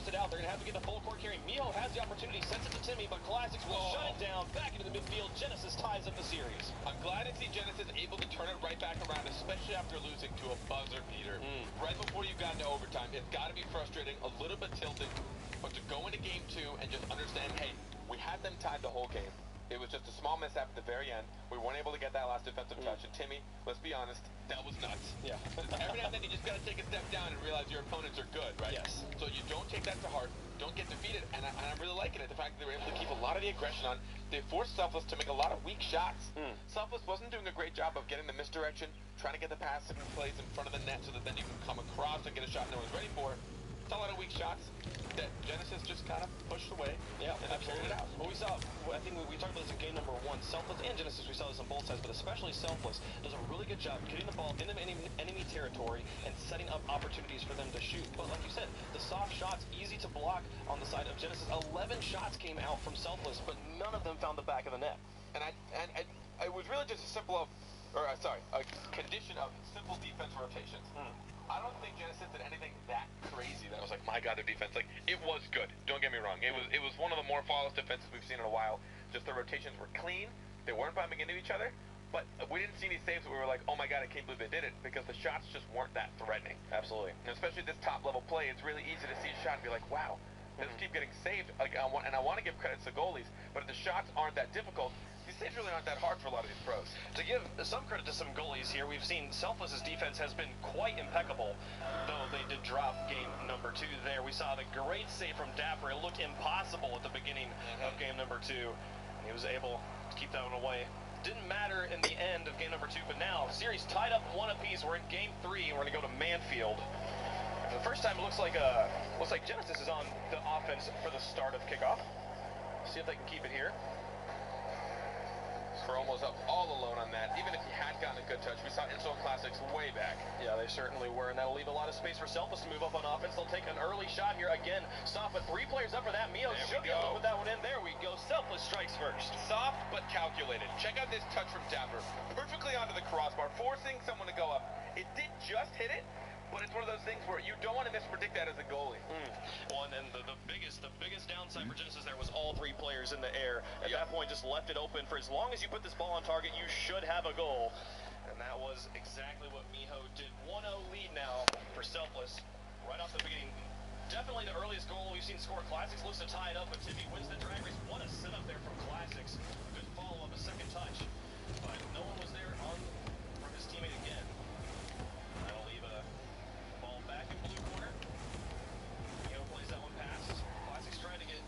it out. They're going to have to get the full court carry. Miho has the opportunity, sends it to Timmy, but Classics will shut it down. Back into the midfield. Genesis ties up the series. I'm glad to see Genesis able to turn it right back around, especially after losing to a buzzer beater. Right before you got into overtime, it's got to be frustrating, a little bit tilted, but to go into game 2 and just understand, hey, we had them tied the whole game. It was just a small mishap at the very end. We weren't able to get that last defensive touch. And Timmy, let's be honest, that was nuts. Yeah. Every now and then you just got to take a step down and realize your opponents are good, right? Yes. So you don't take that to heart. Don't get defeated. And I'm really liking it. The fact that they were able to keep a lot of the aggression on. They forced Selfless to make a lot of weak shots. Selfless wasn't doing a great job of getting the misdirection, trying to get the pass in place in front of the net so that then you can come across and get a shot no one's ready for. It's a lot of weak shots that Genesis just kind of pushed away. Yeah, and absolutely. it out. Well, we saw, I think we talked about this in game number 1. Selfless and Genesis, we saw this on both sides, but especially Selfless does a really good job getting the ball in enemy territory and setting up opportunities for them to shoot. But like you said, the soft shots, easy to block on the side of Genesis. 11 shots came out from Selfless, but none of them found the back of the net. And it was really just a condition of simple defense rotations. I don't think Genesis did anything that crazy that was like, my God, the defense. Like, it was good. Don't get me wrong. It was one of the more flawless defenses we've seen in a while. Just the rotations were clean. They weren't bumping into each other. But we didn't see any saves where we were like, oh my God, I can't believe they did it, because the shots just weren't that threatening. Absolutely. And especially this top-level play, it's really easy to see a shot and be like, wow, they just keep getting saved. Like, and I want to give credit to goalies, but if the shots aren't that difficult, these saves really aren't that hard for a lot of these pros. To give some credit to some goalies here, we've seen Selfless's defense has been quite impeccable, though they did drop game number 2 there. We saw the great save from Dapper. It looked impossible at the beginning of game number 2, and he was able to keep that one away. Didn't matter in the end of game number 2, but now the series tied up 1 apiece. We're in game 3, and we're going to go to Manfield. For the first time, it looks like Genesis is on the offense for the start of kickoff. See if they can keep it here. Chrome was up all alone on that. Even if he had gotten a good touch, we saw Insult Classics way back. Yeah, they certainly were, and that'll leave a lot of space for Selfless to move up on offense. They'll take an early shot here again. Soft with 3 players up for that. Mio should be able to put that one in. There we go. Selfless strikes first. Soft but calculated. Check out this touch from Dapper. Perfectly onto the crossbar, forcing someone to go up. It did just hit it, but it's one of those things where you don't want to mispredict that as a goalie. Well, and the biggest downside for Genesis there was all 3 players in the air. At that point, just left it open for as long as you put this ball on target, you should have a goal. And that was exactly what Miho did. 1-0 lead now for Selfless right off the beginning. Definitely the earliest goal we've seen score. Classics looks to tie it up, but Timmy wins the drag race. What a setup there from Classics. Good follow-up, a second touch. But no one was there from his teammate again. That'll leave a ball back in blue corner. Miho plays that one past. Classics trying to get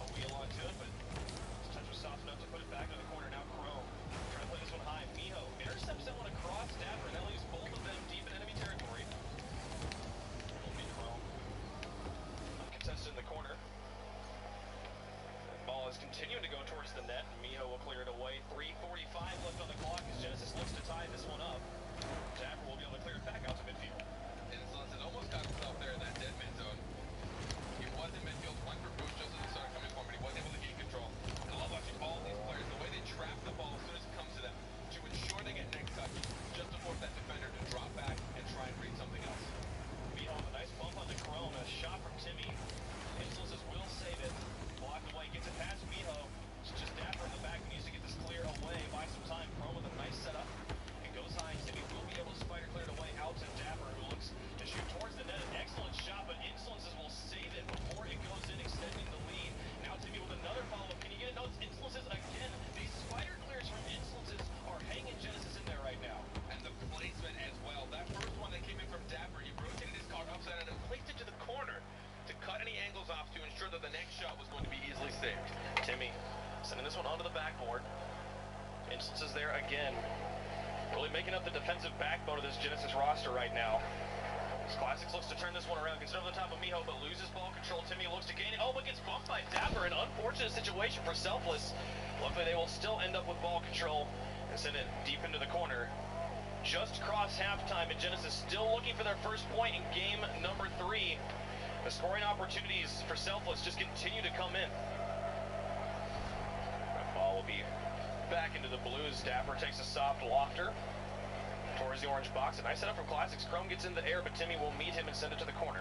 a wheel onto it, but his touch was soft enough to put it back to the corner. Now Chrome trying to play this one high. Miho intercepts that one across Dapper, and that leaves both of them deep in enemy territory. It'll be Chrome uncontested in the corner. The ball is continuing to go towards the net. Miho will clear it away. 3:45 left on the clock as Genesis looks to tie this one up. Dapper will be able to clear it back out to midfield. Insolence has almost got himself there in that dead man zone. He was in midfield, went for boost just as it started coming for him, but he wasn't able to gain control. I love watching all these players, the way they trap the ball as soon as it comes to them, to ensure they get next touch, just to force that defender to drop back and try and read something else. Miho with a nice bump on the Chrome, a shot from Timmy. Insolence will save it. Blocked away, gets it past Miho. It's just Dapper in the back, needs to get this clear away, buy some time. Chrome with a nice setup. It goes high. Timmy will be able to spider clear it away out to Dapper, who looks to shoot towards the net. An excellent shot, but Insolences will save it before it goes in, extending the lead. Now Timmy with another follow-up. Can you get it? No, it's Insolences again. These spider clears from Insolences are hanging Genesis in there right now. And the placement as well. That first one that came in from Dapper, he rotated his car upside down and placed it to the corner to cut any angles off to ensure that the next shot was going to be easily saved. Timmy sending this one onto the backboard. Insolences there again. Really making up the defensive backbone of this Genesis roster right now. Classics looks to turn this one around, gets it over the top of Miho, but loses ball control. Timmy looks to gain it. Oh, but gets bumped by Dapper. An unfortunate situation for Selfless. Luckily, they will still end up with ball control and send it deep into the corner. Just across halftime, and Genesis still looking for their first point in game number 3. The scoring opportunities for Selfless just continue to come in. That ball will be back into the blues. Dapper takes a soft lofter towards the orange box. A nice setup from Classics. Chrome gets in the air, but Timmy will meet him and send it to the corner.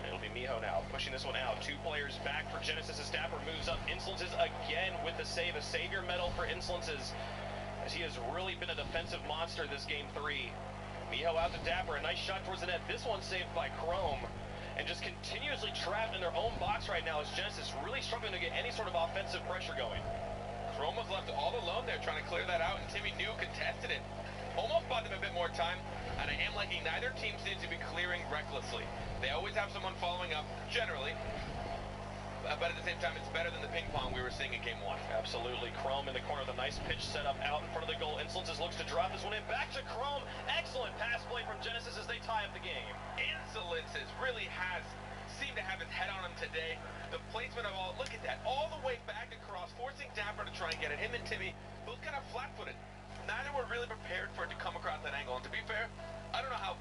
It'll It'll be Miho now, pushing this one out. 2 players back for Genesis as Dapper moves up. Insolences again with the save. A savior medal for Insolences, as he has really been a defensive monster this game 3. Miho out to Dapper, a nice shot towards the net. This one saved by Chrome. And just continuously trapped in their own box right now as Genesis really struggling to get any sort of offensive pressure going. Chrome was left all alone there trying to clear that out, and Timmy New contested it. Almost bought them a bit more time, and I am liking neither team seems to be clearing recklessly. They always have someone following up, generally. But at the same time, it's better than the ping pong we were seeing in Game 1. Absolutely. Chrome in the corner with a nice pitch set up out in front of the goal. Insolences looks to drop this one in. Back to Chrome. Excellent pass play from Genesis as they tie up the game. Insolences really seemed to have his head on him today. The placement of all, look at that, all the way back across, forcing Dapper to try and get it. Him and Timmy, both kind of flat-footed. Neither were really prepared for it to come across that angle. And to be fair, I don't know how